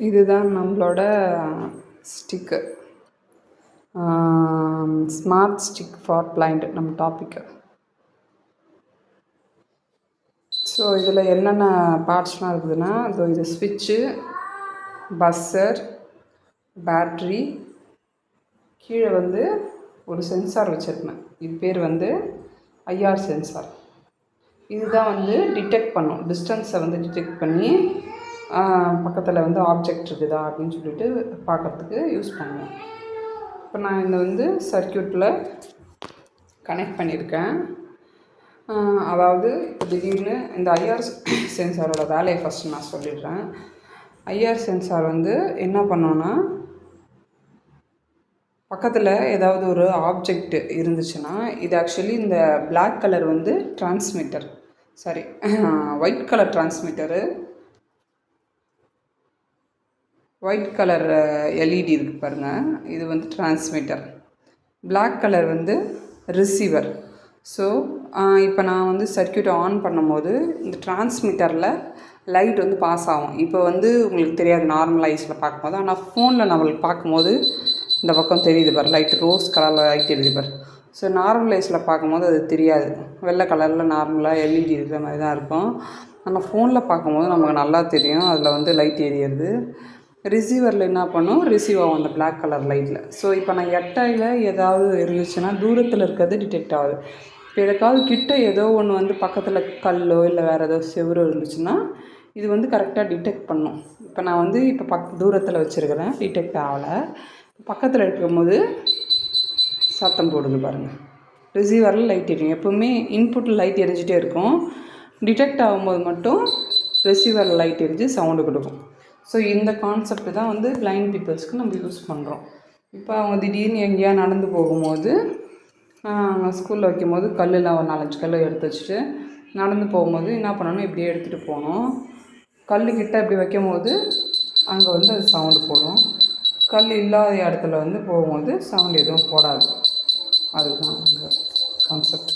இதுதான் நம்மளோட stick. Smart stick for blind நம்ம டாப்பிக்கு. ஸோ இதில் என்னென்ன பார்ட்ஸ்லாம் இருக்குதுன்னா, இது ஸ்விட்சு, பஸ்ஸர், பேட்ரி, கீழே ஒரு சென்சார் வச்சுருப்பேன். இது பேர் ஐஆர் சென்சார். இதுதான் டிடெக்ட் பண்ணும், டிஸ்டன்ஸை டிடெக்ட் பண்ணி பக்கத்தில் ஆப்ஜெக்ட் இருக்குதா அப்படின்னு சொல்லிட்டு பார்க்குறதுக்கு யூஸ் பண்ணுவேன். இப்போ நான் இந்த சர்க்யூட்டில் கனெக்ட் பண்ணியிருக்கேன். அதாவது திடீர்னு இந்த ஐஆர் சென்சாரோட வேலையை ஃபஸ்ட்டு நான் சொல்லிடுறேன். ஐஆர் சென்சார் என்ன பண்ணோன்னா, பக்கத்தில் ஏதாவது ஒரு ஆப்ஜெக்ட் இருந்துச்சுன்னா, இது ஆக்சுவலி இந்த black colour transmitter, sorry white colour transmitter, white colour LED இருக்குது பாருங்கள், இது transmitter. Black colour receiver. So இப்போ நான் சர்க்யூட்டை ஆன் பண்ணும்போது இந்த டிரான்ஸ்மிட்டரில் லைட் பாஸ் ஆகும். இப்போ உங்களுக்கு தெரியாது நார்மல் ஐஸில் பார்க்கும்போது, ஆனால் ஃபோனில் நம்மளுக்கு பார்க்கும்போது இந்த பக்கம் தெரியுது பாரு, லைட் ரோஸ் கலரில் லைட் தெரியுது பாரு. ஸோ நார்மல் ஐஸில் பார்க்கும்போது அது தெரியாது, வெள்ளை கலரில் நார்மலாக எல்இடி இருக்கிற மாதிரி தான் இருக்கும். ஆனால் ஃபோனில் பார்க்கும்போது நமக்கு நல்லா தெரியும் அதில் லைட் எரியுது. ரிசீவரில் என்ன பண்ணும், ரிசீவ் ஆகும் அந்த பிளாக் கலர் லைட்டில். ஸோ இப்போ நான் எட்டையில் ஏதாவது இருந்துச்சுன்னா தூரத்தில் இருக்கிறது டிடெக்ட் ஆகுது. இப்போ எதுக்காவது கிட்ட ஏதோ ஒன்று பக்கத்தில் கல்லோ இல்லை வேறு ஏதோ செவரோ இருந்துச்சுன்னா இது கரெக்டாக டிடெக்ட் பண்ணும். இப்போ நான் இப்போ தூரத்தில் வச்சுருக்கிறேன், டிடெக்ட் ஆகலை. பக்கத்தில் இருக்கும்போது சத்தம் போடுது பாருங்கள். ரிசீவரில் லைட் எரியும். எப்போவுமே இன்புட்டில் லைட் எரிஞ்சிட்டே இருக்கும், டிடெக்ட் ஆகும்போது மட்டும் ரிசீவரில் லைட் எரிஞ்சு சவுண்டு கொடுக்கும். ஸோ இந்த கான்செப்ட் தான் பிளைண்ட் பீப்புள்ஸ்க்கு நம்ம யூஸ் பண்ணுறோம். இப்போ அவங்க திடீர்னு எங்கேயா நடந்து போகும்போது, ஸ்கூலில் வைக்கும்போது கல்லுலாம் ஒரு 4-5 கல் எடுத்து வச்சுட்டு நடந்து போகும்போது என்ன பண்ணணும், இப்படியே எடுத்துகிட்டு போகணும். கல்லுக்கிட்ட இப்படி வைக்கும் போது அங்கே அது சவுண்டு போடும். கல் இல்லாத இடத்துல போகும்போது சவுண்டு எதுவும் போடாது. அதுதான் அந்த கான்செப்ட்.